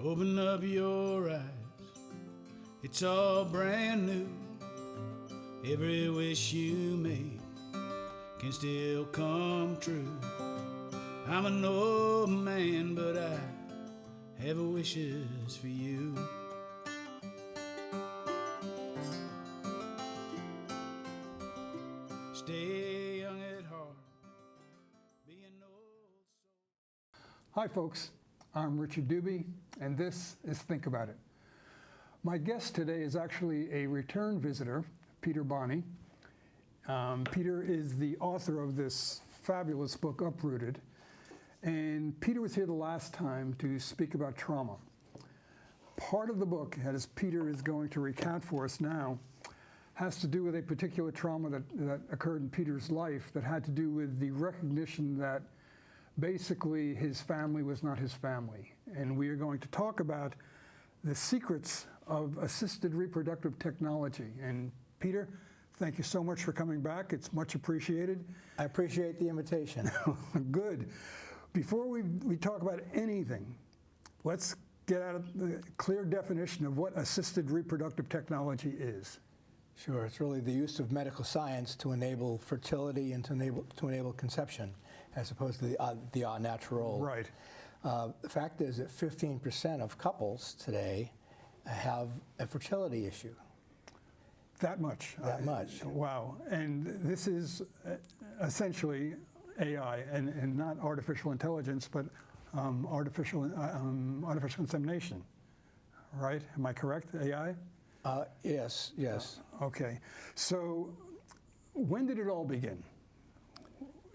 Open up your eyes, it's all brand new. Every wish you make can still come true. I'm an old man, but I have wishes for you. Stay young at heart, be an old soul. Hi folks, I'm Richard Doobie, and this is Think About It. My guest today is actually a return visitor, Peter Boni. Peter is the author of this fabulous book, Uprooted. And Peter was here the last time to speak about trauma. Part of the book, as Peter is going to recount for us now, has to do with a particular trauma that occurred in Peter's life that had to do with the recognition that basically his family was not his family. And we are going to talk about the secrets of assisted reproductive technology. And Peter, thank you so much for coming back. It's much appreciated. I appreciate the invitation. Good. Before we talk about anything, let's get out of the clear definition of what assisted reproductive technology is. Sure, it's really the use of medical science to enable fertility and to enable conception, as opposed to the natural. Right. The fact is that 15% of couples today have a fertility issue. That much. That much. Wow. And this is essentially AI and not artificial intelligence, but artificial insemination, right? Am I correct? AI? Yes. Okay. So when did it all begin?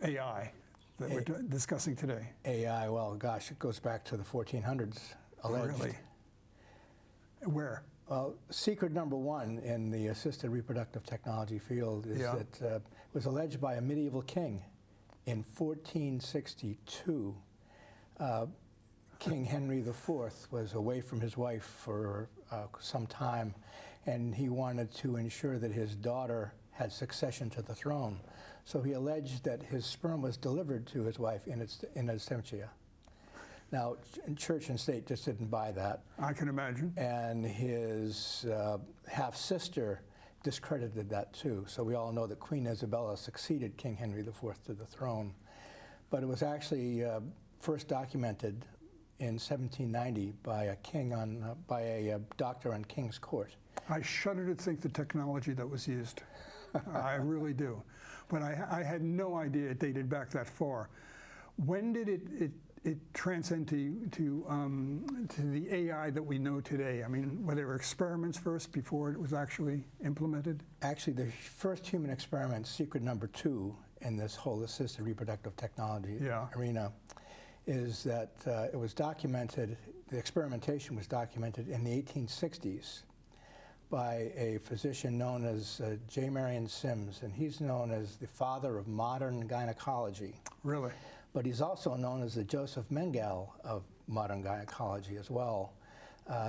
AI that we're discussing today. AI, well, gosh, it goes back to the 1400s, alleged. Really? Where? Well, secret number one in the assisted reproductive technology field is that it was alleged by a medieval king in 1462. King Henry IV was away from his wife for some time, and he wanted to ensure that his daughter had succession to the throne. So he alleged that his sperm was delivered to his wife in absentia. Now, church and state just didn't buy that. I can imagine. And his half-sister discredited that too. So we all know that Queen Isabella succeeded King Henry IV to the throne. But it was actually first documented in 1790 by a doctor on King's Court. I shudder to think the technology that was used. I really do. But I had no idea it dated back that far. When did it transcend to the AI that we know today? I mean, were there experiments first before it was actually implemented? Actually, the first human experiment, secret number 2 in this whole assisted reproductive technology arena, is that it was documented, the experimentation was documented in the 1860s by a physician known as J. Marion Sims, and he's known as the father of modern gynecology. Really? But he's also known as the Joseph Mengele of modern gynecology as well.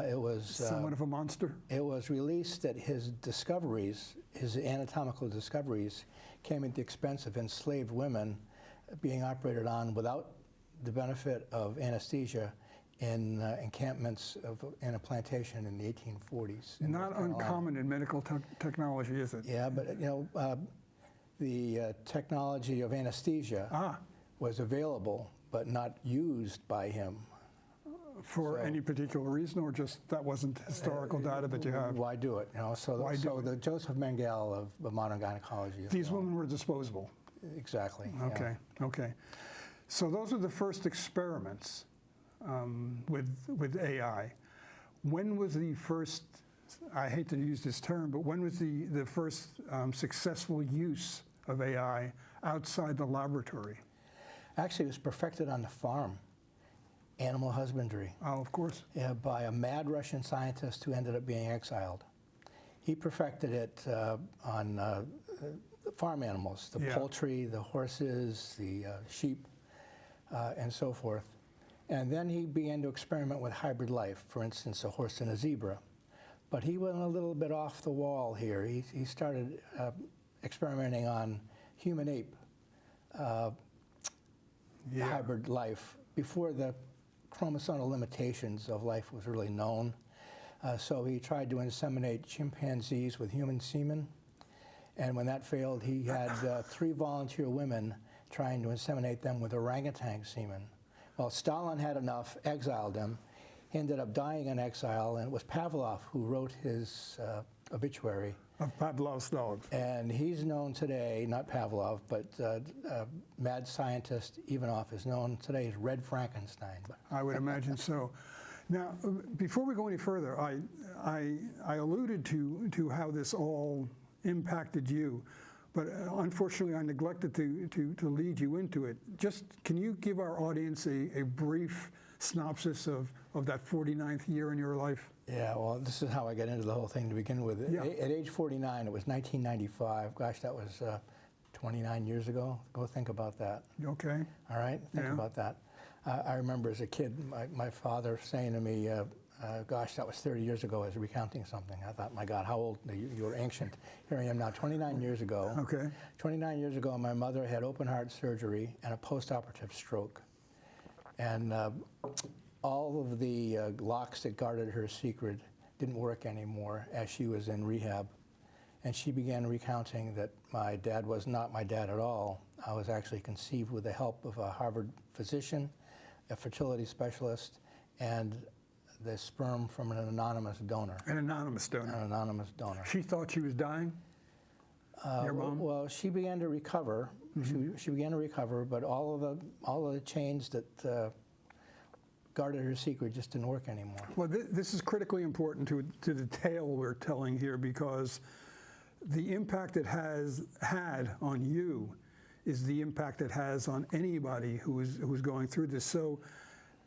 It was somewhat of a monster. It was released that his discoveries, his anatomical discoveries, came at the expense of enslaved women being operated on without the benefit of anesthesia in encampments in a plantation in the 1840s. Not uncommon in medical technology, is it? Yeah, but the technology of anesthesia was available, but not used by him. For any particular reason, or just that wasn't historical data that you have? Why do it? So the Joseph Mengele of modern gynecology. These women were disposable. Exactly. Okay. Yeah. Okay. So those are the first experiments with AI. When was the first? I hate to use this term, but when was the first successful use of AI outside the laboratory? Actually, it was perfected on the farm, animal husbandry. Oh, of course. Yeah, by a mad Russian scientist who ended up being exiled. He perfected it on farm animals, the poultry, the horses, the sheep, and so forth. And then he began to experiment with hybrid life, for instance, a horse and a zebra. But he went a little bit off the wall here. He started experimenting on human-ape hybrid life before the chromosomal limitations of life was really known. So he tried to inseminate chimpanzees with human semen. And when that failed, he had 3 volunteer women trying to inseminate them with orangutan semen. Well, Stalin had enough, exiled him. He ended up dying in exile, and it was Pavlov who wrote his obituary. Of Pavlov's dogs. And he's known today, not Pavlov, but mad scientist Ivanov is known today as Red Frankenstein. I would imagine so. Now, before we go any further, I alluded to how this all impacted you, but unfortunately I neglected to lead you into it. Just, can you give our audience a brief synopsis of that 49th year in your life? Yeah, well, this is how I got into the whole thing to begin with. Yeah. At age 49, it was 1995. Gosh, that was 29 years ago. Go think about that. Okay. All right? Think Yeah. about that. I remember as a kid, my father saying to me, gosh, that was 30 years ago, as recounting something. I thought, my God, how old, you were ancient. Here I am now, 29 years ago. Okay. 29 years ago, my mother had open heart surgery and a post-operative stroke. And all of the locks that guarded her secret didn't work anymore as she was in rehab. And she began recounting that my dad was not my dad at all. I was actually conceived with the help of a Harvard physician, a fertility specialist, and the sperm from an anonymous donor. An anonymous donor. An anonymous donor. She thought she was dying? Your mom? Well, she began to recover. Mm-hmm. She began to recover, but all of the chains that guarded her secret just didn't work anymore. Well, this is critically important to the tale we're telling here, because the impact it has had on you is the impact it has on anybody who's going through this. So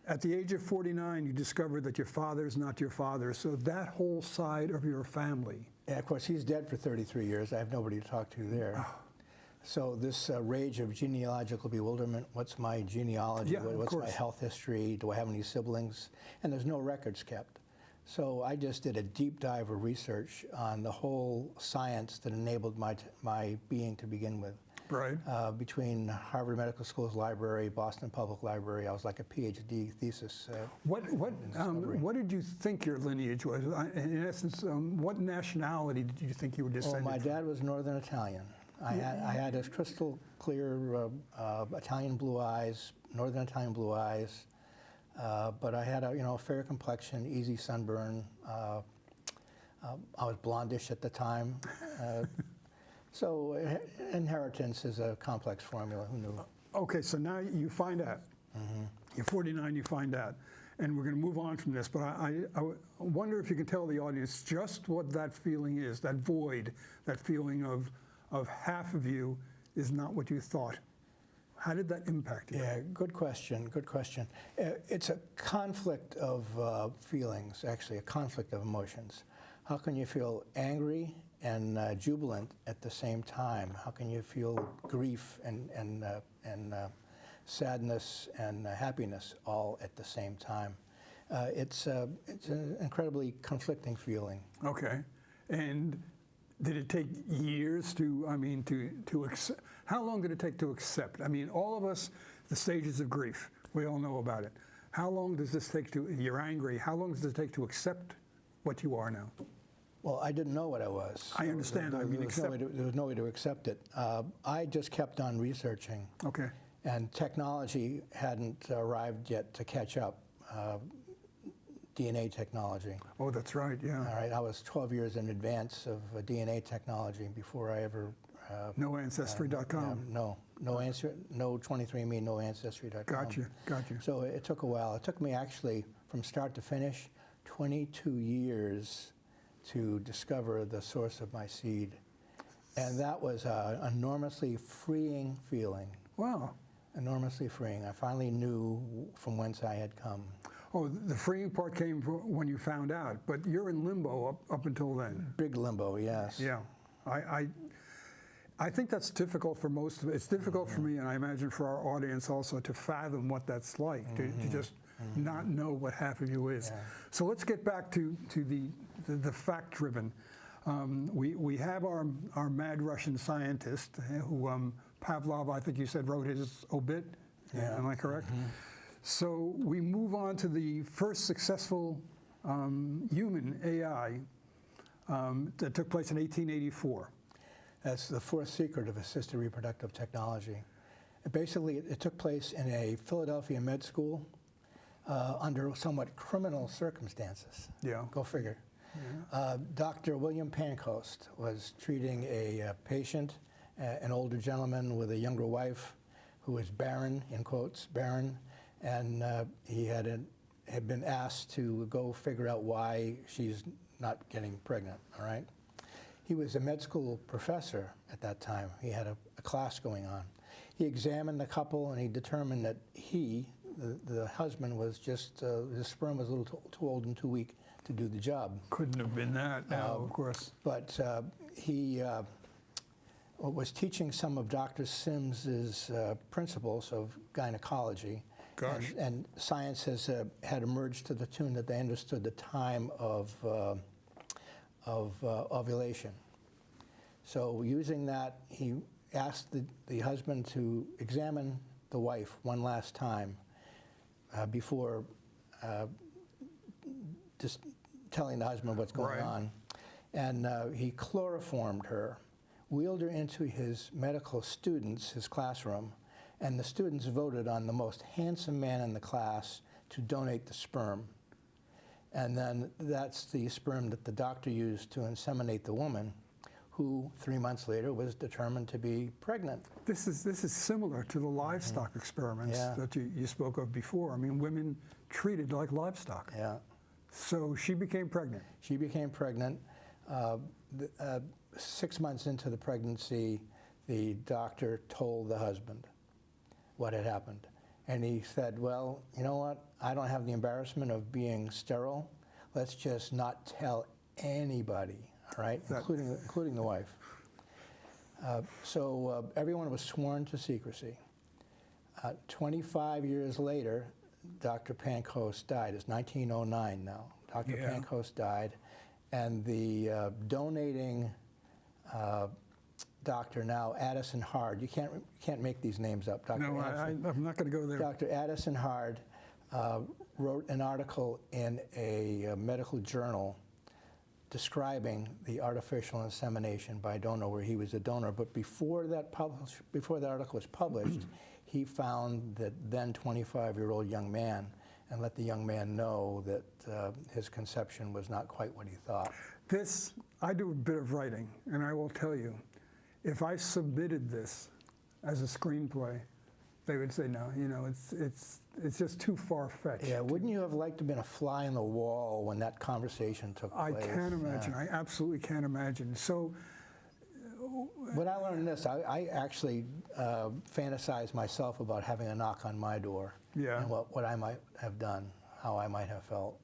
at the age of 49, you discovered that your father's not your father. So that whole side of your family. And of course, he's dead for 33 years. I have nobody to talk to there. So this rage of genealogical bewilderment, what's my genealogy? Yeah, what's my health history? Do I have any siblings? And there's no records kept. So I just did a deep dive of research on the whole science that enabled my being to begin with. Right. Between Harvard Medical School's library, Boston Public Library, I was like a PhD thesis. What did you think your lineage was? In essence, what nationality did you think you were descended from? Well, my dad was Northern Italian. I had his crystal clear Italian blue eyes, Northern Italian blue eyes, but I had a fair complexion, easy sunburn. I was blondish at the time. So inheritance is a complex formula. Who knew? Okay, so now you find out. Mm-hmm. You're 49, you find out. And we're going to move on from this, but I wonder if you can tell the audience just what that feeling is, that void, that feeling of half of you is not what you thought. How did that impact you? Yeah, good question, good question. It's a conflict of feelings, actually, a conflict of emotions. How can you feel angry and jubilant at the same time? How can you feel grief and sadness and happiness all at the same time? It's an incredibly conflicting feeling. Okay, and did it take years to accept? How long did it take to accept? I mean, all of us, the stages of grief, we all know about it. How long does this take you're angry, how long does it take to accept what you are now? Well, I didn't know what I was. I understand. There was no way to accept it. I just kept on researching. Okay. And technology hadn't arrived yet to catch up. DNA technology. Oh, that's right, yeah. All right, I was 12 years in advance of DNA technology before I ever... no Ancestry.com. No 23andMe, no Ancestry.com. Got you. So it took a while. It took me actually, from start to finish, 22 years to discover the source of my seed. And that was an enormously freeing feeling. Wow. Enormously freeing. I finally knew from whence I had come. Oh, the freeing part came when you found out, but you're in limbo up until then. Big limbo, yes. Yeah. I think that's difficult for most of it. It's difficult for me, and I imagine for our audience also, to fathom what that's like, to just not know what half of you is. Yeah. So let's get back to the fact-driven. We have our mad Russian scientist who Pavlov, I think you said, wrote his obit. Yeah. Am I correct? So we move on to the first successful human AI that took place in 1884. That's the fourth secret of assisted reproductive technology. Basically, it took place in a Philadelphia med school under somewhat criminal circumstances. Yeah. Go figure. Yeah. Dr. William Pancoast was treating a patient, an older gentleman with a younger wife who was barren, in quotes, barren, and he had been asked to go figure out why she's not getting pregnant, all right? He was a med school professor at that time. He had a class going on. He examined the couple and he determined that the husband was just, his sperm was a little too old and too weak to do the job. Couldn't have been that now, of course. But he was teaching some of Dr. Sims's principles of gynecology. Gosh. And science has had emerged to the tune that they understood the time of ovulation. So using that, he asked the husband to examine the wife one last time before just telling the husband what's going on. And he chloroformed her, wheeled her into his medical students, his classroom, and the students voted on the most handsome man in the class to donate the sperm. And then that's the sperm that the doctor used to inseminate the woman, who 3 months later was determined to be pregnant. This is similar to the livestock experiments that you spoke of before. I mean, women treated like livestock. Yeah. So she became pregnant. She became pregnant. 6 months into the pregnancy, the doctor told the husband what had happened. And he said, well, you know what? I don't have the embarrassment of being sterile. Let's just not tell anybody, all right, including the wife. So everyone was sworn to secrecy. 25 years later, Dr. Pancoast died. It's 1909 now. Dr. Pancoast died, and the donating doctor now, Addison Hard. You can't make these names up. Dr. No, I'm not going to go there. Dr. Addison Hard wrote an article in a medical journal describing the artificial insemination by donor, where he was a donor. But before that article was published, he found that then 25-year-old young man and let the young man know that his conception was not quite what he thought. I do a bit of writing, and I will tell you, if I submitted this as a screenplay, they would say, no, you know, it's just too far-fetched. Yeah, wouldn't you have liked to have been a fly in the wall when that conversation took place? I can't imagine. Yeah. I absolutely can't imagine. So, when I learned this, I actually fantasized myself about having a knock on my door. Yeah. And what I might have done, how I might have felt.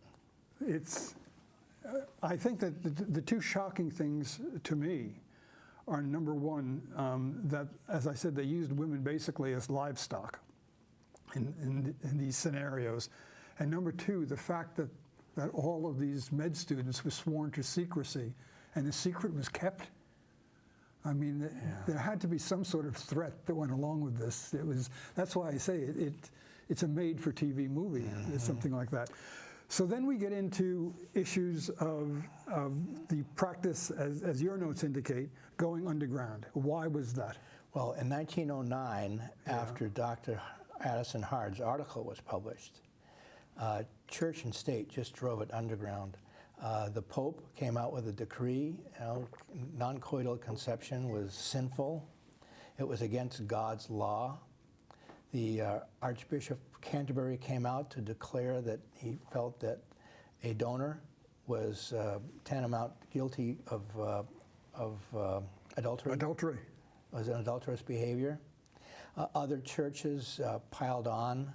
I think that the two shocking things to me are, number one, that, as I said, they used women basically as livestock in these scenarios. And number two, the fact that all of these med students were sworn to secrecy and the secret was kept. I mean, there had to be some sort of threat that went along with this. That's why I say it's a made-for-TV movie, something like that. So then we get into issues of the practice, as your notes indicate, going underground. Why was that? Well, in 1909, after Dr. Addison Hard's article was published, church and state just drove it underground. The Pope came out with a decree. Non-coital conception was sinful. It was against God's law. The Archbishop of Canterbury came out to declare that he felt that a donor was tantamount guilty of adultery. Adultery. Was an adulterous behavior. Other churches piled on.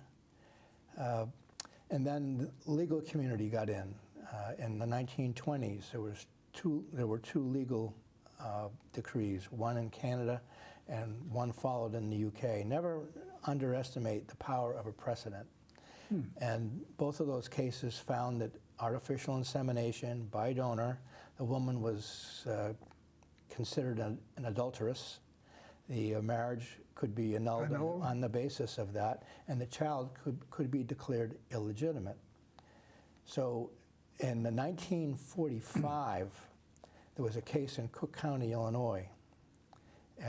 And then the legal community got in. In the 1920s, there were two legal decrees, one in Canada and one followed in the UK. Never underestimate the power of a precedent. And both of those cases found that artificial insemination by donor, the woman was considered an adulteress. The marriage could be annulled Annulled? on the basis of that, and the child could be declared illegitimate. So in 1945, there was a case in Cook County, Illinois,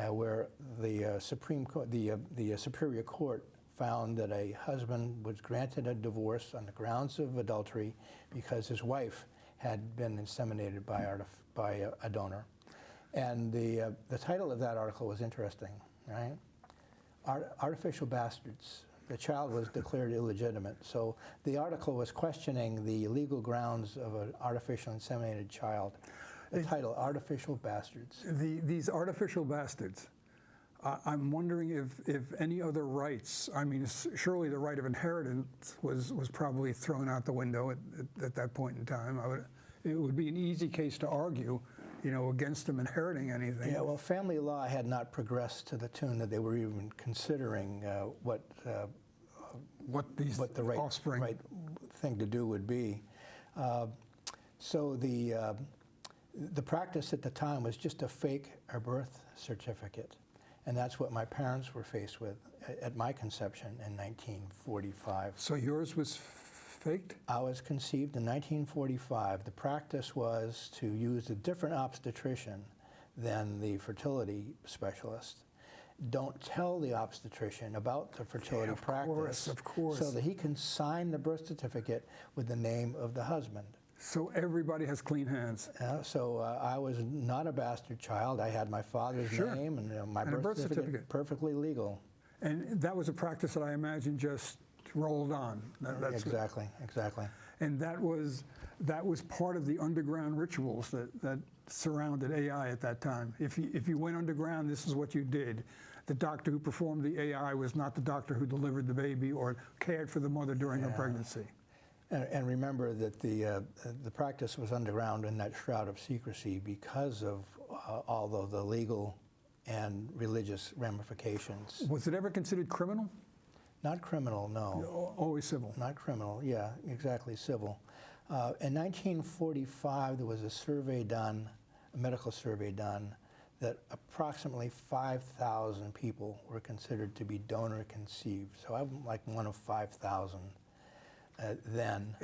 where the Superior Court found that a husband was granted a divorce on the grounds of adultery because his wife had been inseminated by a donor. And the title of that article was interesting, right? Artificial bastards. The child was declared illegitimate. So the article was questioning the legal grounds of an artificial inseminated child. The title, Artificial Bastards. These artificial bastards, I'm wondering if any other rights, I mean, surely the right of inheritance was probably thrown out the window at that point in time. It would be an easy case to argue, you know, against them inheriting anything. Yeah, well, family law had not progressed to the tune that they were even considering what the right, offspring right thing to do would be. So the practice at the time was just to fake a birth certificate. And that's what my parents were faced with at my conception in 1945. So yours was faked? I was conceived in 1945. The practice was to use a different obstetrician than the fertility specialist. Don't tell the obstetrician about the fertility practice. Of course. So that he can sign the birth certificate with the name of the husband. So everybody has clean hands. So I was not a bastard child. I had my father's name and my birth certificate, perfectly legal. And that was a practice that I imagine just rolled on. Exactly. And that was part of the underground rituals that surrounded AI at that time. If you went underground, this is what you did. The doctor who performed the AI was not the doctor who delivered the baby or cared for the mother during her pregnancy. And remember that the practice was underground in that shroud of secrecy because of all the legal and religious ramifications. Was it ever considered criminal? Not criminal, no. Always civil. Not criminal, yeah, exactly, civil. In 1945, there was a survey done, a medical survey done, that approximately 5,000 people were considered to be donor conceived. So I'm like one of 5,000. Then.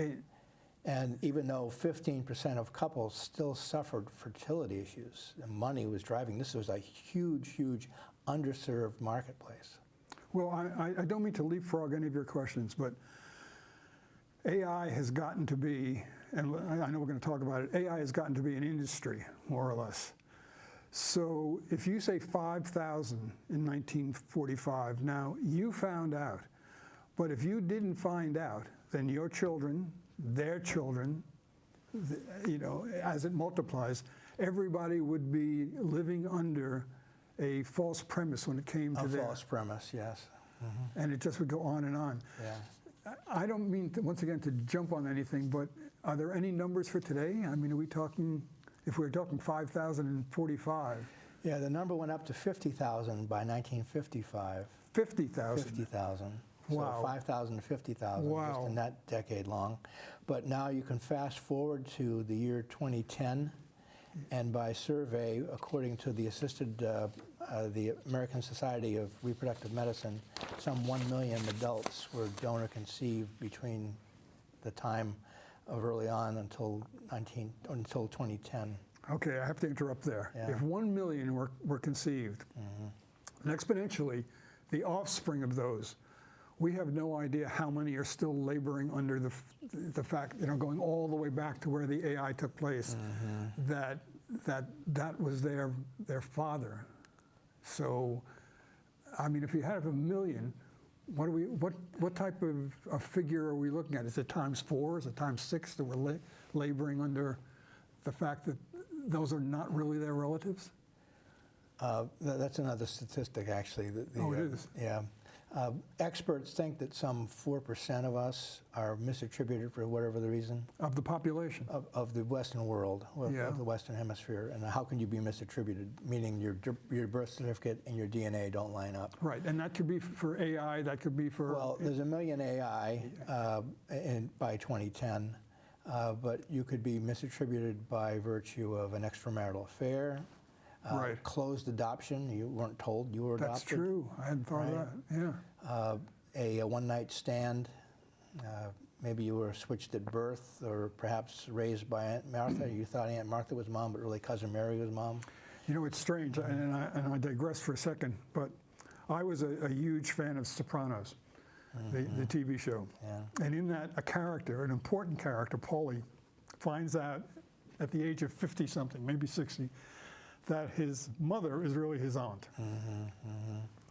And even though 15% of couples still suffered fertility issues, and money was driving, this was a huge, huge underserved marketplace. Well, I don't mean to leapfrog any of your questions, but AI has gotten to be, and I know we're going to talk about it, AI has gotten to be an industry, more or less. So if you say 5,000 in 1945, now you found out, but if you didn't find out, then your children, their children, you know, as it multiplies, everybody would be living under a false premise when it came to A false premise, yes. Mm-hmm. And it just would go on and on. Yeah. I don't mean, once again, to jump on anything, but are there any numbers for today? I mean, are we talking, if we're talking 5,045? Yeah, the number went up to 50,000 by 1955. 50,000? 50,000. Wow. So 5,000 to 50,000 wow. just in that decade long. But now you can fast forward to the year 2010, and by survey, according to the the American Society of Reproductive Medicine, some 1 million adults were donor conceived between the time of early on until 2010. Okay, I have to interrupt there. Yeah. If 1 million were conceived, and exponentially, the offspring of those, we have no idea how many are still laboring under the fact, you know, going all the way back to where the AI took place, that was their father. So, I mean, if you have 1 million, what type of figure are we looking at? Is it ×4? Is it ×6 that we're laboring under the fact that those are not really their relatives? That's another statistic, actually. Oh, it is? Yeah. Experts think that some 4% of us are misattributed for whatever the reason. Of the population? Of the Western world, of the Western Hemisphere. And how can you be misattributed? Meaning your birth certificate and your DNA don't line up. Right, and that could be for AI, that could be for... Well, there's 1 million AI by 2010, but you could be misattributed by virtue of an extramarital affair, Right. Closed adoption, you weren't told you were adopted. That's true. I hadn't thought of that. Yeah. A one-night stand. Maybe you were switched at birth, or perhaps raised by Aunt Martha. You thought Aunt Martha was mom, but really Cousin Mary was mom. You know, it's strange, and I digress for a second, but I was a huge fan of Sopranos, the TV show. Yeah. And in that, a character, an important character, Paulie, finds out at the age of 50-something, maybe 60, that his mother is really his aunt.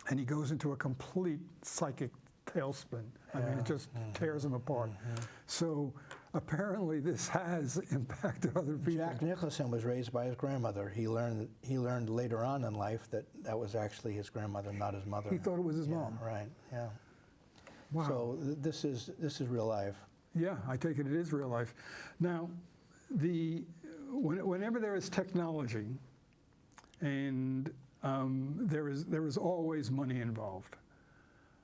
And he goes into a complete psychic tailspin. I mean, it just tears him apart. So apparently this has impacted other people. Jack Nicholson was raised by his grandmother. He learned later on in life that that was actually his grandmother, not his mother. He thought it was his mom. Right. Yeah. Wow. So this is real life. Yeah, I take it is real life. Now, whenever there is technology, and there is always money involved.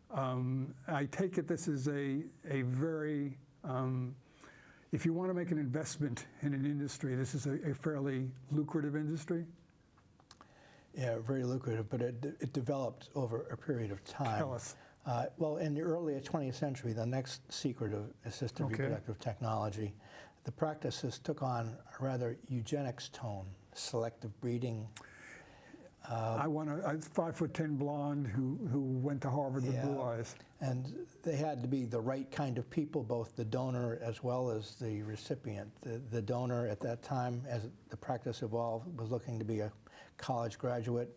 I take it this is a very, if you want to make an investment in an industry, this is a fairly lucrative industry? Yeah, very lucrative, but it developed over a period of time. Tell us. Well, in the early 20th century, the next secret of assisted reproductive technology, the practices took on a rather eugenics tone, selective breeding. I want a 5'10" blonde who went to Harvard with blue eyes. And they had to be the right kind of people, both the donor as well as the recipient. The donor at that time, as the practice evolved, was looking to be a college graduate,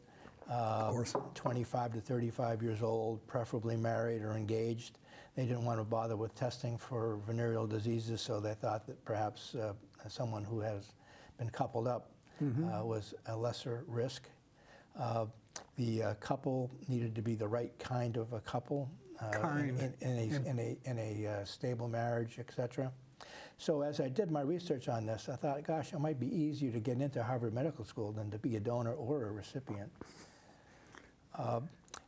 25 to 35 years old, preferably married or engaged. They didn't want to bother with testing for venereal diseases, so they thought that perhaps someone who has been coupled up was a lesser risk. The couple needed to be the right kind of a couple in a stable marriage, etc. So as I did my research on this, I thought, gosh, it might be easier to get into Harvard Medical School than to be a donor or a recipient.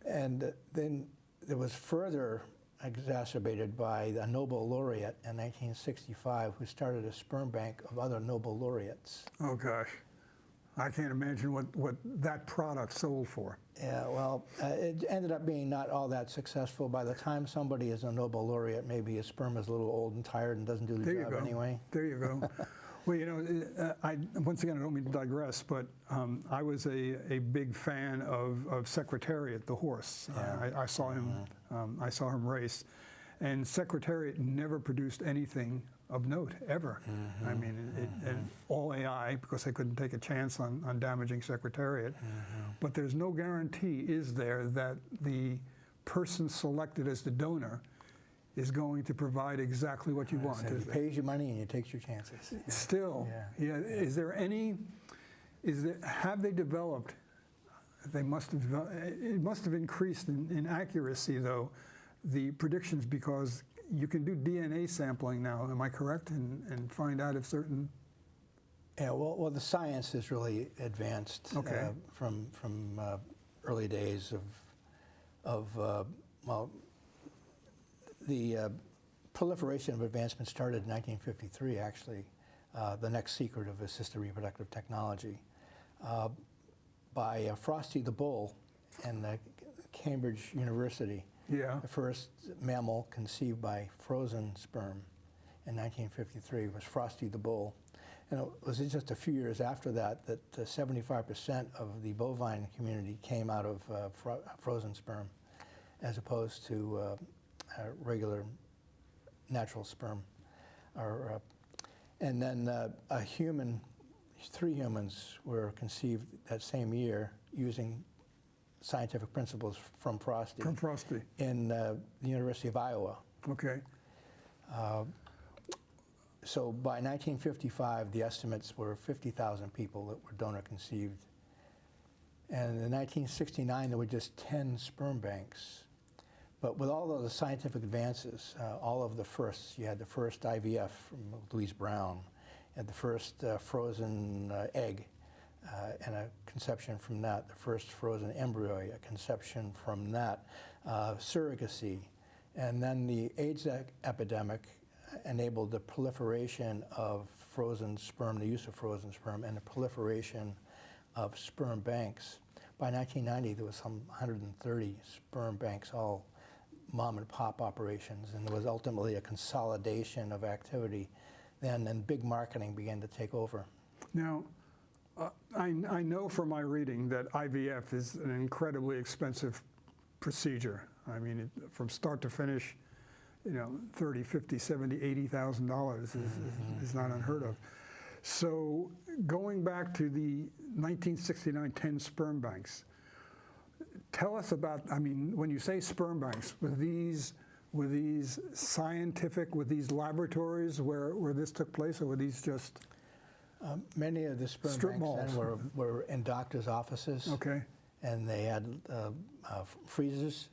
And then it was further exacerbated by a Nobel laureate in 1965 who started a sperm bank of other Nobel laureates. Oh gosh, I can't imagine what that product sold for. Yeah, well, it ended up being not all that successful. By the time somebody is a Nobel laureate, maybe his sperm is a little old and tired and doesn't do the job anyway. There you go. Well, you know, once again, I don't mean to digress, but I was a big fan of Secretariat, the horse. I saw him race, and Secretariat never produced anything of note ever. I mean, and all AI, because they couldn't take a chance on damaging Secretariat. But there's no guarantee, is there, that the person selected as the donor is going to provide exactly what you want. So he pays you money and he takes your chances. Still, yeah. Is there any? Have they developed? They must have. It must have increased in accuracy, though, the predictions, because you can do DNA sampling now. Am I correct? And find out if certain. Yeah. Well, the science is really advanced from early days of the proliferation of advancement started in 1953, actually, the next secret of assisted reproductive technology, by Frosty the Bull in Cambridge University. Yeah. The first mammal conceived by frozen sperm in 1953 was Frosty the Bull. And it was just a few years after that 75% of the bovine community came out of frozen sperm, as opposed to regular natural sperm. And then three humans were conceived that same year using scientific principles from Frosty. From Frosty. In the University of Iowa. Okay. So by 1955, the estimates were 50,000 people that were donor conceived. And in 1969, there were just 10 sperm banks. But with all of the scientific advances, all of the firsts, you had the first IVF from Louise Brown, and the first frozen egg, and a conception from that, the first frozen embryo, a conception from that, surrogacy. And then the AIDS epidemic enabled the proliferation of frozen sperm, the use of frozen sperm, and the proliferation of sperm banks. By 1990, there was some 130 sperm banks, all mom and pop operations, and there was ultimately a consolidation of activity then, and big marketing began to take over. Now, I know from my reading that IVF is an incredibly expensive procedure. I mean, from start to finish, you know, $30, $50, $70, $80,000 is not unheard of. So going back to the 1969 10 sperm banks, tell us about, I mean, when you say sperm banks, were these scientific, were these laboratories where this took place, or were these just many of the sperm strip banks malls? then were in doctors' offices. Okay. And they had freezers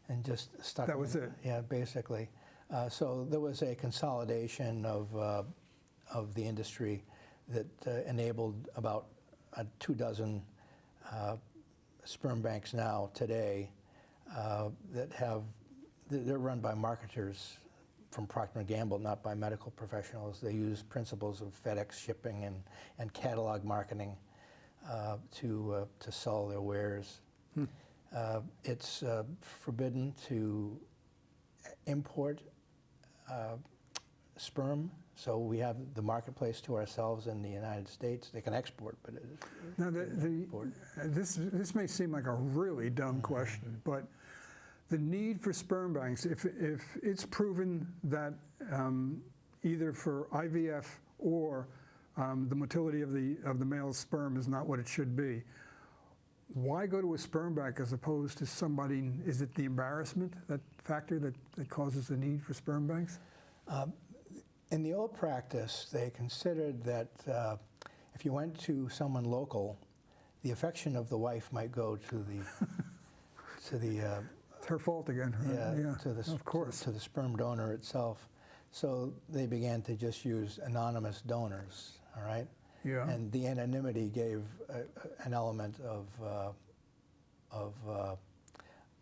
and just stuck That them was in. it? Yeah, basically. So there was a consolidation of the industry that enabled about 24 sperm banks now today they're run by marketers from Procter & Gamble, not by medical professionals. They use principles of FedEx shipping and catalog marketing to sell their wares. It's forbidden to import sperm, so we have the marketplace to ourselves in the United States. They can export, but Now, this may seem like a really dumb question, but the need for sperm banks, if it's proven that either for IVF or the motility of the male sperm is not what it should be, why go to a sperm bank as opposed to somebody? Is it the embarrassment, that factor that causes the need for sperm banks? in the old practice, they considered that if you went to someone local, the affection of the wife might go to the It's her fault again. Right? yeah, to the of course. to the sperm donor itself. So they began to just use anonymous donors. All right. Yeah. And the anonymity gave an element of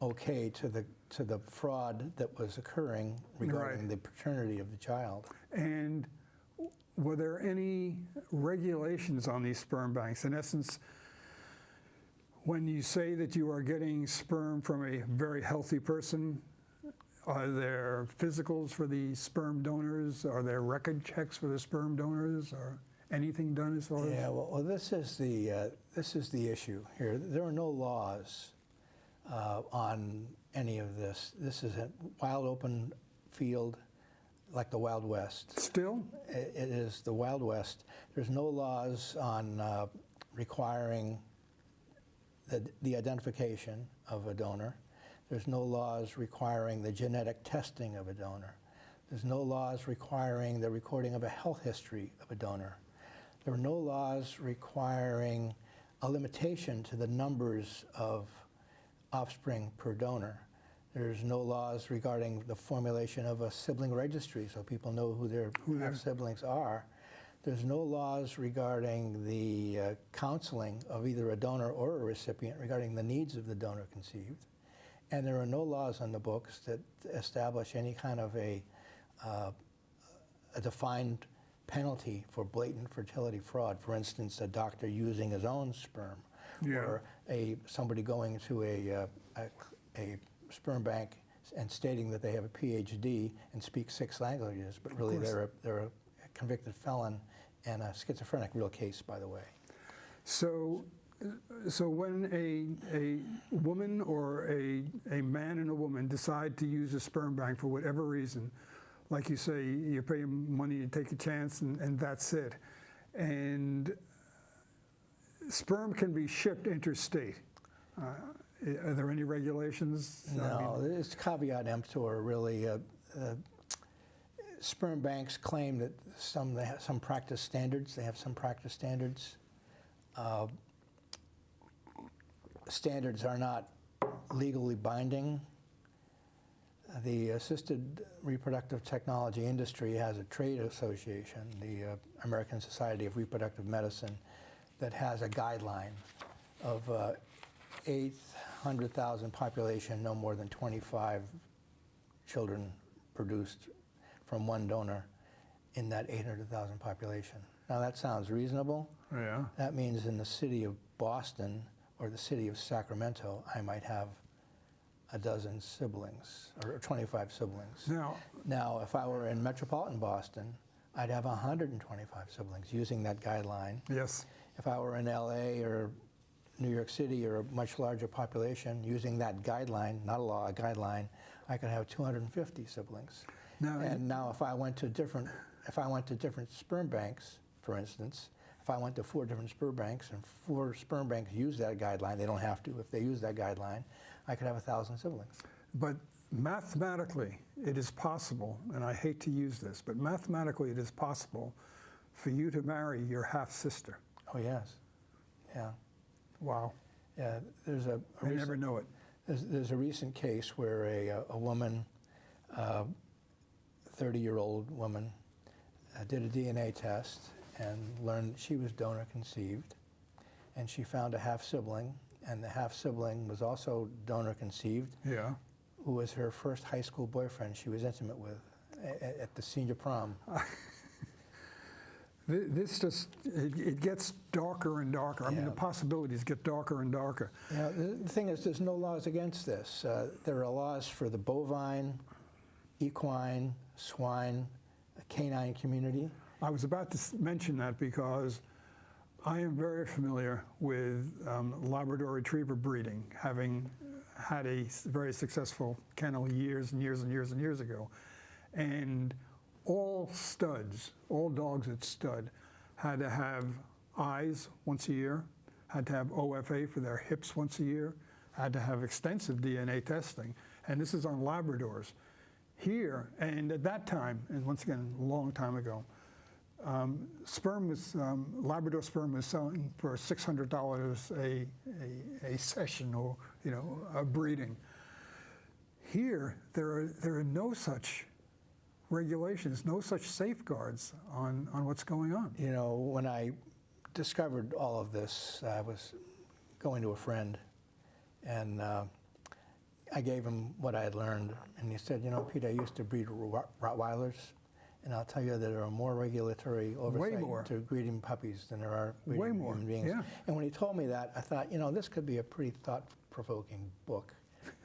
okay to the fraud that was occurring regarding Right. the paternity of the child. And were there any regulations on these sperm banks? In essence, when you say that you are getting sperm from a very healthy person, are there physicals for the sperm donors? Are there record checks for the sperm donors? Or anything done as far as? Yeah, well, this is the issue here. There are no laws on any of this. This is a wild open field, like the Wild West. Still? It is the Wild West. There's no laws on requiring the identification of a donor. There's no laws requiring the genetic testing of a donor. There's no laws requiring the recording of a health history of a donor. There are no laws requiring a limitation to the numbers of offspring per donor. There's no laws regarding the formulation of a sibling registry so people know who their siblings are. There's no laws regarding the counseling of either a donor or a recipient regarding the needs of the donor conceived. And there are no laws on the books that establish any kind of a defined penalty for blatant fertility fraud. For instance, a doctor using his own sperm, Yeah. or somebody going to a sperm bank and stating that they have a PhD and speak 6 languages, but really they're a convicted felon and a schizophrenic, real case, by the way. So when a woman or a man and a woman decide to use a sperm bank for whatever reason, like you say, you pay them money to take a chance and that's it. And sperm can be shipped interstate. Are there any regulations? No, it's caveat emptor, really. Sperm banks claim that they have some practice standards. They have some practice standards. Standards are not legally binding. The assisted reproductive technology industry has a trade association, the American Society of Reproductive Medicine, that has a guideline of 800,000 population, no more than 25 children produced from one donor. in that 800,000 population. Now that sounds reasonable. Yeah. That means in the city of Boston or the city of Sacramento, I might have a dozen siblings or 25 siblings. Now, if I were in metropolitan Boston, I'd have 125 siblings using that guideline. Yes. If I were in LA or New York City or a much larger population using that guideline, not a law, a guideline, I could have 250 siblings. Now if I went to different sperm banks, for instance, if I went to 4 different sperm banks and 4 sperm banks use that guideline, they don't have to, if they use that guideline, I could have 1,000 siblings. But mathematically, it is possible, and I hate to use this, but mathematically it is possible for you to marry your half-sister. Oh, yes. Yeah. Wow. Yeah, there's a I never know it. There's a recent case where a woman, 30-year-old woman, did a DNA test and learned she was donor conceived, and she found a half-sibling, and the half-sibling was also donor conceived, Yeah. who was her first high school boyfriend she was intimate with at the senior prom. This just, it gets darker and darker. I mean, the possibilities get darker and darker. You know, the thing is, there's no laws against this. There are laws for the bovine, equine, swine, canine community. I was about to mention that because I am very familiar with Labrador Retriever breeding, having had a very successful kennel years and years and years and years ago. And all studs, all dogs that stud, had to have eyes once a year, had to have OFA for their hips once a year, had to have extensive DNA testing. And this is on Labradors. Here, and at that time, and once again, a long time ago, Labrador sperm was selling for $600 a session, or a breeding. Here, there are no such regulations, no such safeguards on what's going on. You know, when I discovered all of this, I was going to a friend, and I gave him what I had learned, and he said, Pete, I used to breed Rottweilers, and I'll tell you that there are more regulatory oversight to breeding puppies than there are breeding human beings. Yeah. And when he told me that, I thought, this could be a pretty thought-provoking book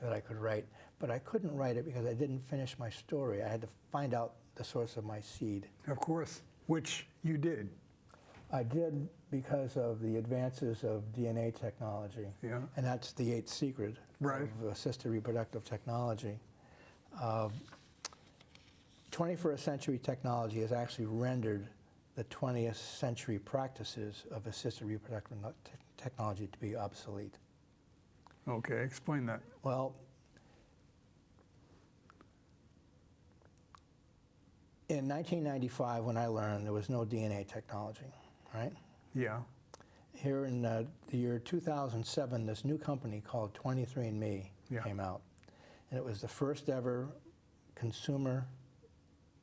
that I could write, but I couldn't write it because I didn't finish my story. I had to find out the source of my seed. Of course, which you did. I did because of the advances of DNA technology. Yeah. And that's the 8th secret of assisted reproductive technology. 21st century technology has actually rendered the 20th century practices of assisted reproductive technology to be obsolete. Okay, explain that. Well, in 1995, when I learned, there was no DNA technology, right? Yeah. Here in the year 2007, this new company called 23andMe came out. And it was the first ever consumer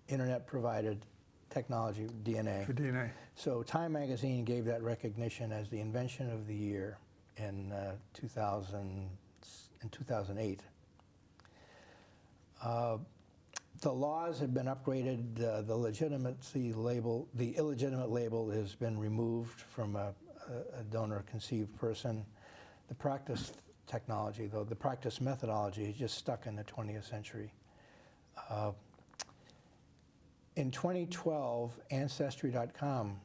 internet-provided technology, DNA. For DNA. So Time magazine gave that recognition as the invention of the year in 2008. The laws have been upgraded. The illegitimate label has been removed from a donor-conceived person. The practice technology, though, the practice methodology is just stuck in the 20th century. In 2012, Ancestry.com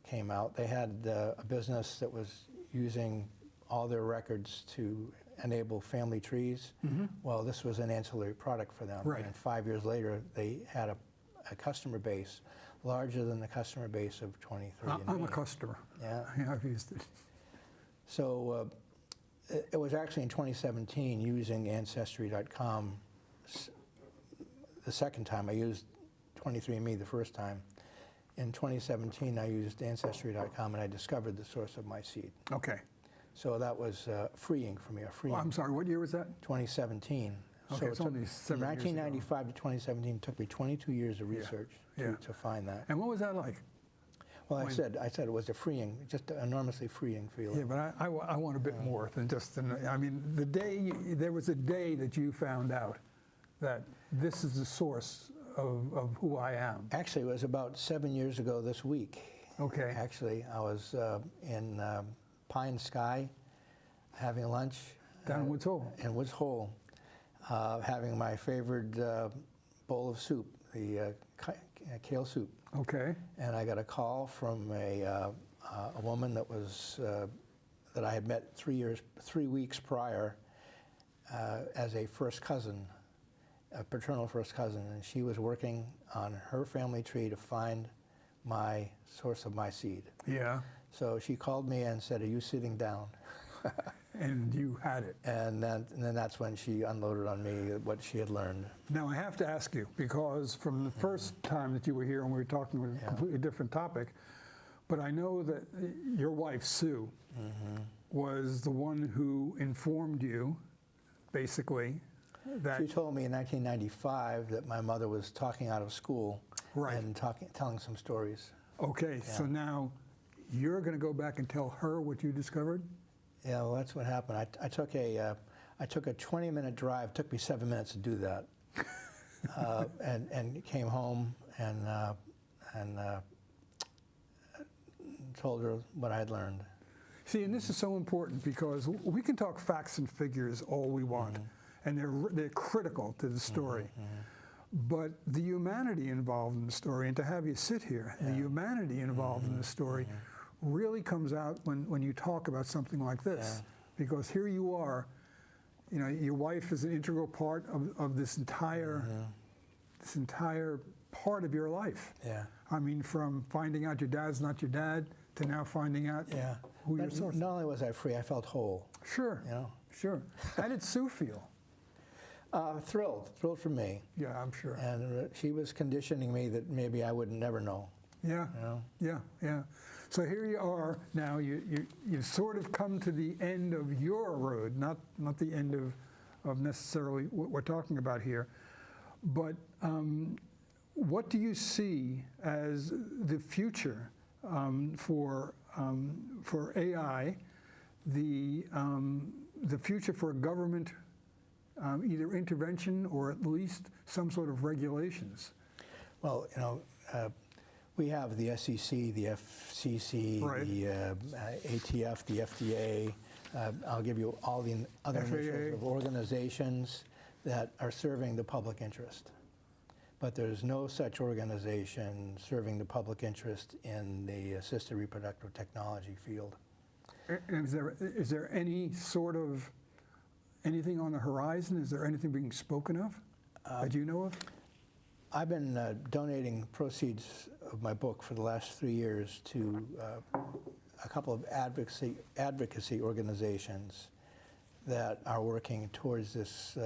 came out. They had a business that was using all their records to enable family trees. Mm-hmm. Well, this was an ancillary product for them. Right. And 5 years later, they had a customer base larger than the customer base of 23andMe. I'm a customer. Yeah. I've used it. So it was actually in 2017, using Ancestry.com the second time. I used 23andMe the first time. In 2017, I used Ancestry.com, and I discovered the source of my seed. Okay. So that was freeing for me. I'm sorry, what year was that? 2017. Okay, so it's only 7 years ago. 1995 to 2017 took me 22 years of research to find that. And what was that like? Well, I said it was a freeing, just an enormously freeing feeling. Yeah, but I want a bit more than just, I mean, there was a day that you found out that this is the source of who I am? Actually, it was about 7 years ago this week. Okay. Actually, I was in Pine Sky having lunch. Down in Woods Hole. In Woods Hole, having my favorite bowl of soup, the kale soup. Okay. And I got a call from a woman that was that I had met 3 weeks prior as a first cousin, a paternal first cousin, and she was working on her family tree to find my source of my seed. Yeah. So she called me and said, "Are you sitting down?" And you had it. And then that's when she unloaded on me what she had learned. Now I have to ask you, because from the first time that you were here and we were talking about a completely different topic, but I know that your wife, Sue, was the one who informed you, basically, that... She told me in 1995 that my mother was talking out of school and telling some stories. Okay, so now you're going to go back and tell her what you discovered? Yeah, well, that's what happened. I took a 20-minute drive. It took me 7 minutes to do that, and came home and told her what I had learned. See, and this is so important because we can talk facts and figures all we want, and they're critical to the story. But the humanity involved in the story, and to have you sit here, the humanity involved in the story really comes out when you talk about something like this. Because here you are, you know, your wife is an integral part of this entire part of your life. Yeah. I mean, from finding out your dad's not your dad to now finding out who your source. Not only was I free, I felt whole. Sure. You know? Sure. How did Sue feel? Thrilled for me. Yeah, I'm sure. And she was conditioning me that maybe I would never know. Yeah. You know? Yeah. Yeah. So here you are now. You've sort of come to the end of your road, not the end of necessarily what we're talking about here. But what do you see as the future for AI, the future for government either intervention or at least some sort of regulations? Well, you know, we have the SEC, the FCC, the ATF, the FDA. I'll give you all the other initials of organizations that are serving the public interest. But there's no such organization serving the public interest in the assisted reproductive technology field. Is there any sort of anything on the horizon? Is there anything being spoken of that you know of? I've been donating proceeds of my book for the last 3 years to a couple of advocacy organizations that are working towards this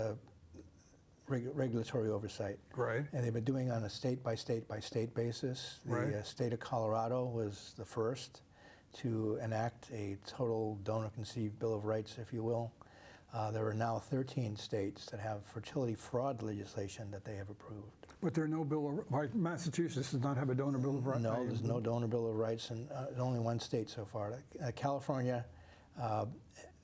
regulatory oversight. Right. And they've been doing it on a state-by-state basis. The state of Colorado was the first to enact a total donor-conceived Bill of Rights, if you will. There are now 13 states that have fertility fraud legislation that they have approved. But there are no Bill of Rights. Massachusetts does not have a donor Bill of Rights. No, there's no donor Bill of Rights, and only one state so far. California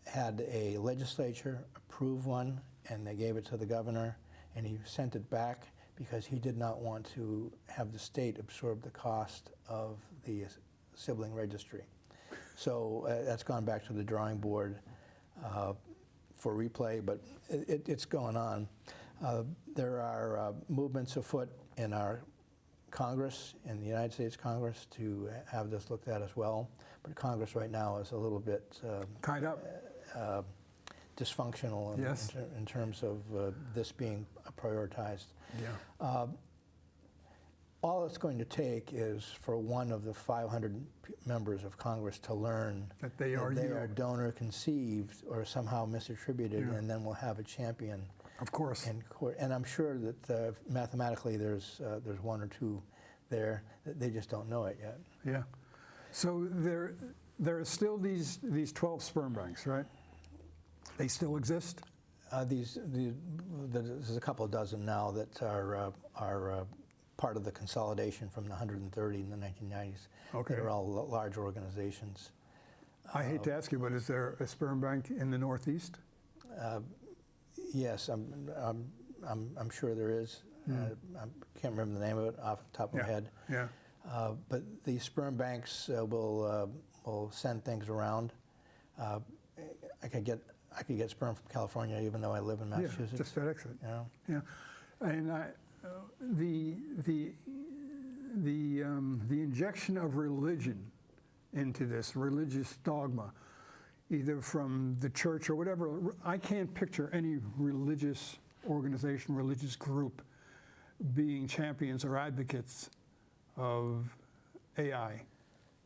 had a legislature approve one, and they gave it to the governor, and he sent it back because he did not want to have the state absorb the cost of the sibling registry. So that's gone back to the drawing board for replay, but it's going on. There are movements afoot in our Congress, in the United States Congress, to have this looked at as well. But Congress right now is a little bit tied up, dysfunctional in terms of this being prioritized. Yeah. All it's going to take is for one of the 500 members of Congress to learn that they are donor conceived or somehow misattributed, and then we'll have a champion. Of course. In court. And I'm sure that mathematically there's one or two there. They just don't know it yet. Yeah. So there are still these 12 sperm banks, right? They still exist? There's a couple of dozen now that are part of the consolidation from the 130 in the 1990s. Okay. They're all large organizations. I hate to ask you, but is there a sperm bank in the Northeast? Yes, I'm sure there is. I can't remember the name of it off the top of my head. Yeah. But the sperm banks will send things around. I could get sperm from California, even though I live in Massachusetts. Yeah, just FedEx it. Yeah. Yeah, and the injection of religion into this, religious dogma, either from the church or whatever. I can't picture any religious organization, religious group being champions or advocates of AI.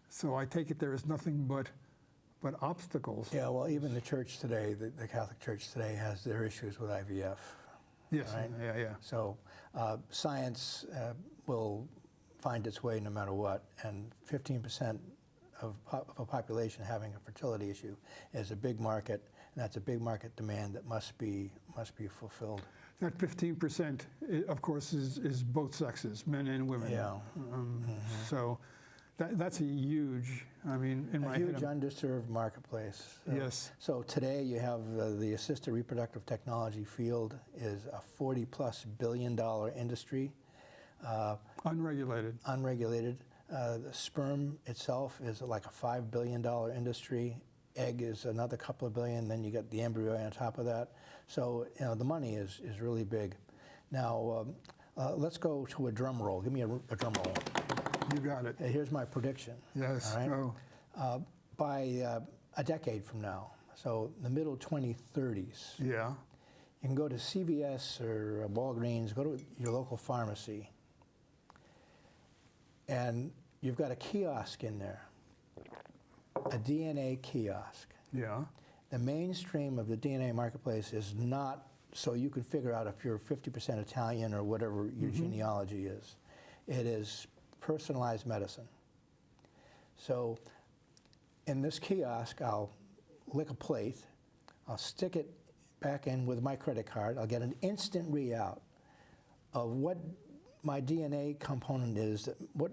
So I take it there is nothing but obstacles. Yeah, well, even the church today, the Catholic Church today has their issues with IVF. Yes, right? yeah. So science will find its way no matter what, and 15% of a population having a fertility issue is a big market, and that's a big market demand that must be fulfilled. That 15%, of course, is both sexes, men and women. Yeah. So that's a huge, I mean, in my head. A huge underserved marketplace. Yes. So today you have the assisted reproductive technology field is a $40+ billion industry. Unregulated. Unregulated. The sperm itself is like a $5 billion industry. Egg is another couple of billion. Then you got the embryo on top of that. So the money is really big. Now let's go to a drum roll. Give me a drum roll. You got it. Here's my prediction. Yes. All right? Oh. By a decade from now, so the middle 2030s, Yeah. you can go to CVS or Walgreens, go to your local pharmacy, and you've got a kiosk in there, a DNA kiosk. Yeah. The mainstream of the DNA marketplace is not so you can figure out if you're 50% Italian or whatever your genealogy is. It is personalized medicine. So in this kiosk, I'll lick a plate, I'll stick it back in with my credit card, I'll get an instant readout of what my DNA component is, what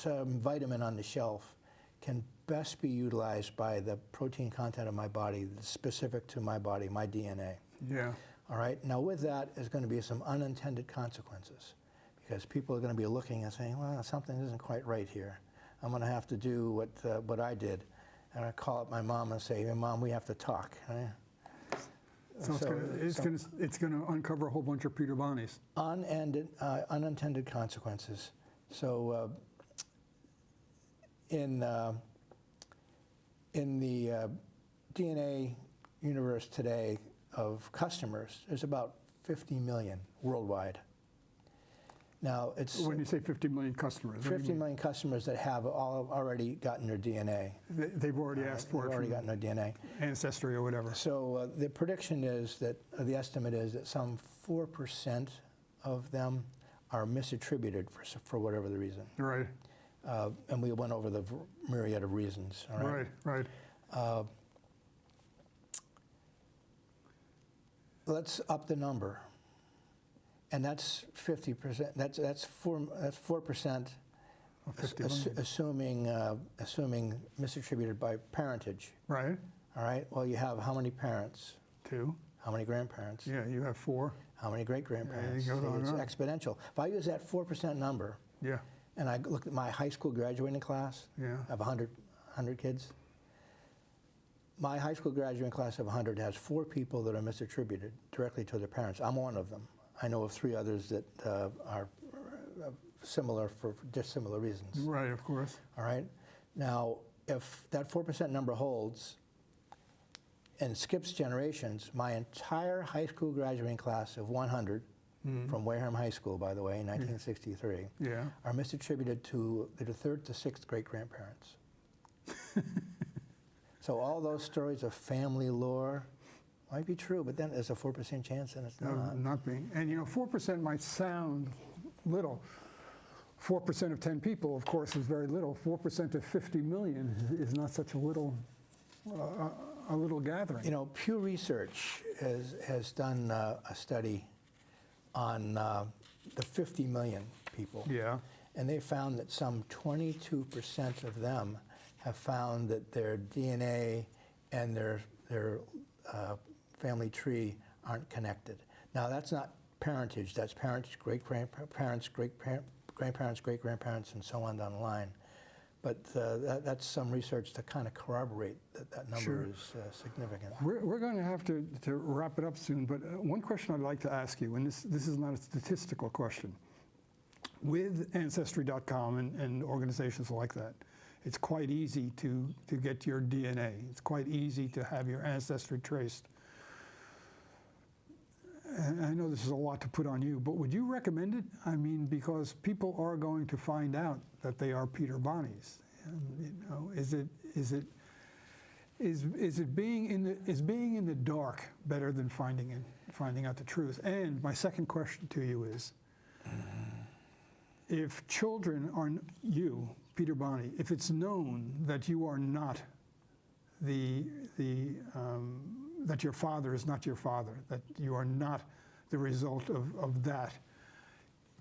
vitamin on the shelf can best be utilized by the protein content of my body that's specific to my body, my DNA. Yeah. All right, now with that is going to be some unintended consequences because people are going to be looking and saying, well, something isn't quite right here. I'm going to have to do what I did. And I call up my mom and say, hey, Mom, we have to talk. Right? So it's going to uncover a whole bunch of Peter Bonis. Unintended consequences. So in the DNA universe today of customers, there's about 50 million worldwide. Now it's When you say 50 million customers, 50 million customers that have already gotten their DNA. They've already asked for They've it. already gotten their DNA. Ancestry or whatever. So the prediction is that, the estimate is that some 4% of them are misattributed for whatever the reason. Right. And we went over the myriad of reasons. All right. Right. Let's up the number, and that's 50%. That's 4%, assuming misattributed by parentage. Right. All right. Well, you have how many parents? 2. How many grandparents? Yeah, you have 4. How many great-grandparents? Yeah, you go on It's and on. exponential. If I use that 4% number, Yeah. and I look at my high school graduating class, Yeah. I have 100 kids. My high school graduating class of 100 has 4 people that are misattributed directly to their parents. I'm one of them. I know of 3 others that are similar for dissimilar reasons. Right, of course. All right? Now, if that 4% number holds and skips generations, my entire high school graduating class of 100, from Wareham High School, by the way, in 1963, Yeah. are misattributed to the 3rd to 6th great-grandparents. So all those stories of family lore might be true, but then there's a 4% chance and it's not. Not being. And 4% might sound little. 4% of 10 people, of course, is very little. 4% of 50 million is not such a little gathering. Pew Research has done a study on the 50 million people. Yeah. And they found that some 22% of them have found that their DNA and their family tree aren't connected. Now, that's not parentage. That's parents, great-grandparents, great-grandparents, great-grandparents, and so on down the line. But that's some research to kind of corroborate that number Sure. is significant. We're going to have to wrap it up soon, but one question I'd like to ask you, and this is not a statistical question. With Ancestry.com and organizations like that, it's quite easy to get your DNA. It's quite easy to have your ancestry traced. And I know this is a lot to put on you, but would you recommend it? I mean, because people are going to find out that they are Peter Bonis. And, is being in the dark better than finding out the truth? And my second question to you is, if children are you, Peter Boni, if it's known that you are not that your father is not your father, that you are not the result of that,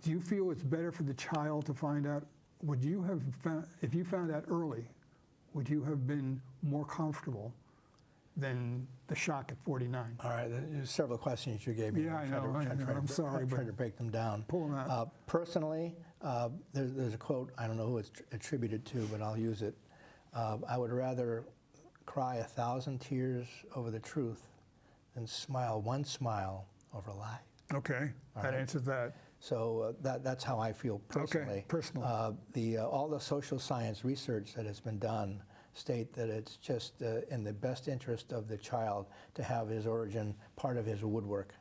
do you feel it's better for the child to find out? Would you have found, if you found out early, would you have been more comfortable than the shock at 49? All right, there's several questions you gave me. Yeah, I know. I'm sorry, I'm but trying to break them down. pull them out. Personally, there's a quote, I don't know who it's attributed to, but I'll use it. I would rather cry 1,000 tears over the truth than smile one smile over a lie. Okay, All that right. answers that. So that's how I feel personally. Okay, personal. All the social science research that has been done state that it's just in the best interest of the child to have his origin part of his woodwork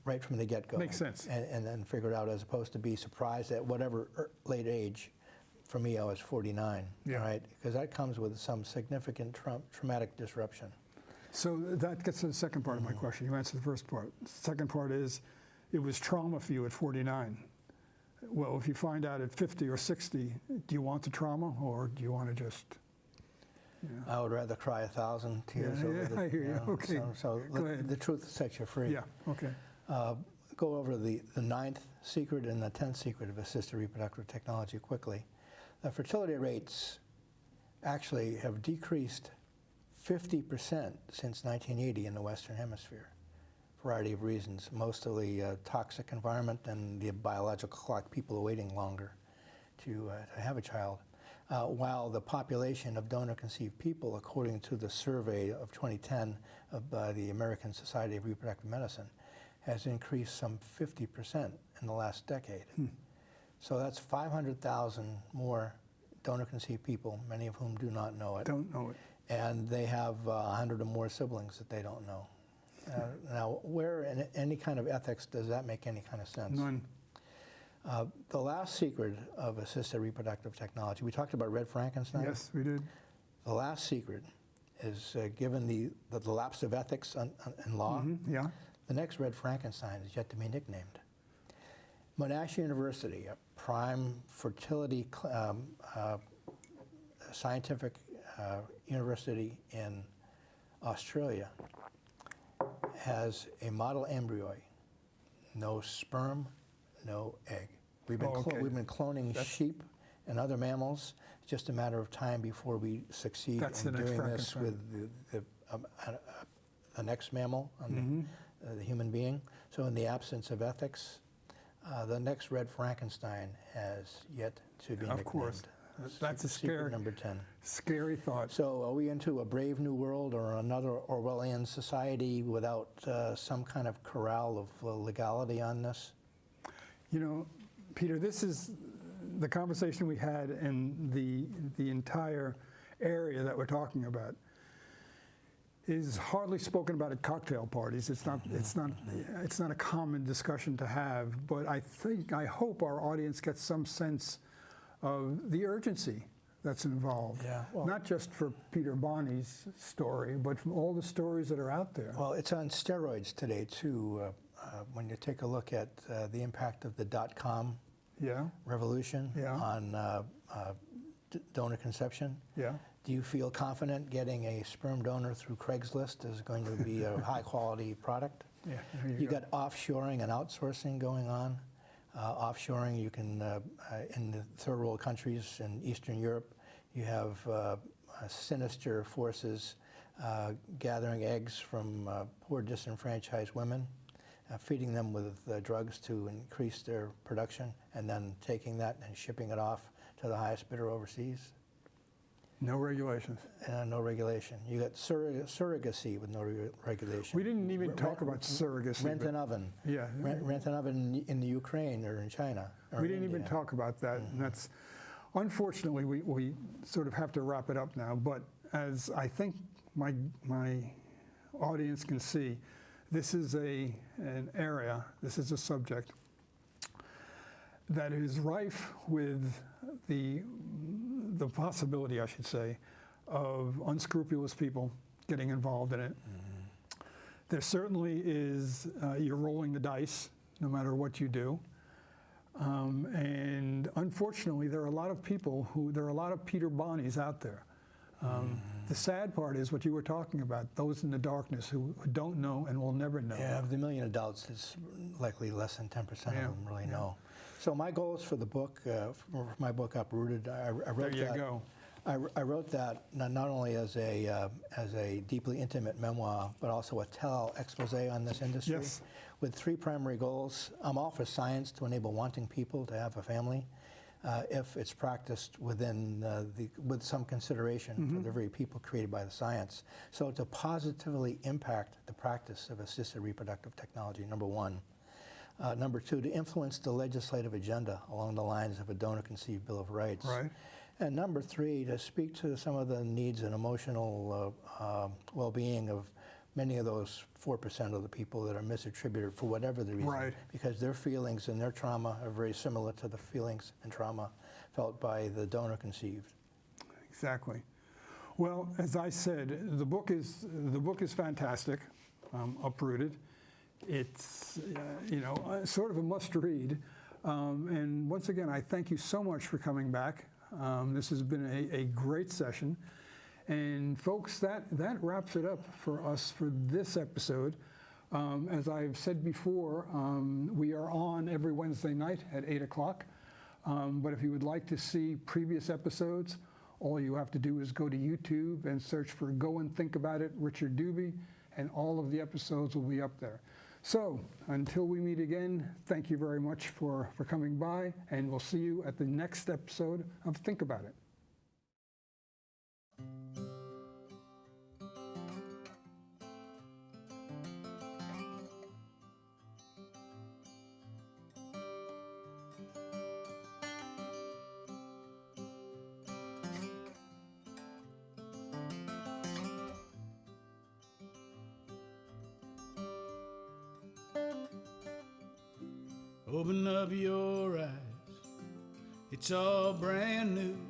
right from the get-go. Makes sense. And then figure it out, as opposed to be surprised at whatever late age. For me, I was 49, Yeah. right? Because that comes with some significant traumatic disruption. So that gets to the second part of my question. You answered the first part. The second part is, it was trauma for you at 49. Well, if you find out at 50 or 60, do you want the trauma, or do you want to just, I would rather cry 1,000 tears over the. I hear you. Okay. So Go ahead. the truth sets you free. Yeah, okay. Go over the ninth secret and the 10th secret of assisted reproductive technology quickly. The fertility rates actually have decreased 50% since 1980 in the Western Hemisphere. Variety of reasons, mostly toxic environment and the biological clock, people are waiting longer to have a child. While the population of donor-conceived people, according to the survey of 2010 by the American Society of Reproductive Medicine, has increased some 50% in the last decade. So that's 500,000 more donor-conceived people, many of whom do not know it. Don't know it. And they have 100 or more siblings that they don't know. Now, where in any kind of ethics does that make any kind of sense? None. The last secret of assisted reproductive technology, we talked about Red Frankenstein. Yes, we did. The last secret is given the lapse of ethics in law. Yeah. The next Red Frankenstein is yet to be nicknamed. Monash University, a prime fertility scientific university in Australia, has a model embryo, no sperm, no egg. We've been, we've been cloning sheep and other mammals. It's just a matter of time before we succeed in doing this with the next mammal, the human being. So in the absence of ethics, the next Red Frankenstein has yet to be nicknamed. Of course. That's a scary, number 10. Scary thought. So are we into a brave new world or another Orwellian society without some kind of corral of legality on this? You know, Peter, this is the conversation we had in the entire area that we're talking about is hardly spoken about at cocktail parties. It's not a common discussion to have, but I hope our audience gets some sense of the urgency that's involved. Yeah, well, not just for Peter Boni's story, but from all the stories that are out there. Well, it's on steroids today, too. When you take a look at the impact of the .com revolution on donor conception, do you feel confident getting a sperm donor through Craigslist is going to be a high-quality product? Yeah, you got offshoring and outsourcing going on. Offshoring, you can, in the third world countries in Eastern Europe, you have sinister forces gathering eggs from poor disenfranchised women feeding them with drugs to increase their production, and then taking that and shipping it off to the highest bidder overseas. No regulations. No regulation. You got surrogacy with no regulation. We didn't even talk about surrogacy. Rent an oven. Yeah. Rent an oven in the Ukraine or in China. Or We didn't India. even talk about that. And that's, unfortunately, we sort of have to wrap it up now. But as I think my audience can see, this is an area, this is a subject that is rife with the possibility, I should say, of unscrupulous people getting involved in it. There certainly is, you're rolling the dice no matter what you do. And unfortunately, there are a lot of Peter Bonis out there. The sad part is what you were talking about, those in the darkness who don't know and will never know. Yeah, of the million adults, it's likely less than 10% of them really know. So my goals for the book, for my book Uprooted, I wrote There you that. go. I wrote that not only as a deeply intimate memoir, but also a tell-all expose on this industry, Yes. with 3 primary goals. I'm all for science to enable wanting people to have a family, if it's practiced with some consideration for the very people created by the science. So to positively impact the practice of assisted reproductive technology, number 1. Number 2, to influence the legislative agenda along the lines of a donor-conceived Bill of Rights. Right. And number 3, to speak to some of the needs and emotional well-being of many of those 4% of the people that are misattributed for whatever the reason. Right. Because their feelings and their trauma are very similar to the feelings and trauma felt by the donor-conceived. Exactly. Well, as I said, the book is fantastic, Uprooted. It's sort of a must-read. And once again, I thank you so much for coming back. This has been a great session. And folks, that wraps it up for us for this episode. As I've said before, we are on every Wednesday night at 8 o'clock. But if you would like to see previous episodes, all you have to do is go to YouTube and search for Go and Think About It, Richard Doobie, and all of the episodes will be up there. So until we meet again, thank you very much for coming by, and we'll see you at the next episode of Think About It. Open up your eyes, it's all brand new.